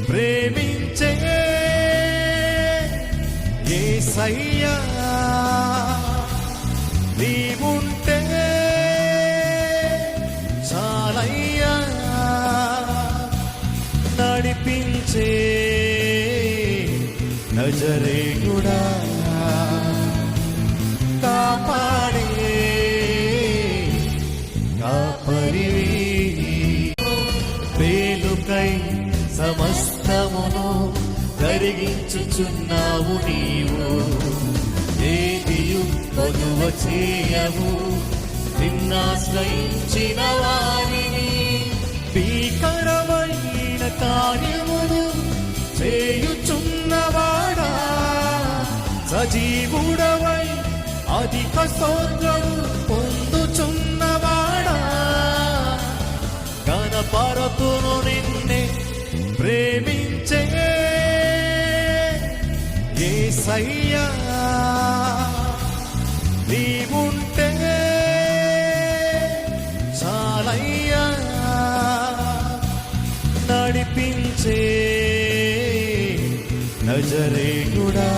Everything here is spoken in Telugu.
ప్రేమించే యేసయ్యా నీవుంటే చాలయ్యా నడిపించే నజరేయుడా కాపాడే కాపరివి పేలుకై సమస్తమును కరిగించుచున్నావు నీవు ఏదియు కొదువ చేయవు నిన్నాశ్రయించిన వారిని భీకరమైన కార్యమును చేయుచున్నవాడా సజీవుడవై అధిక స్తోత్రము పొందుచున్నవాడా గణపరతును నిన్నే ప్రేమించే యేసయ్యా నీవుంటే చాలయ్యా నడిపించే నజరేయుడా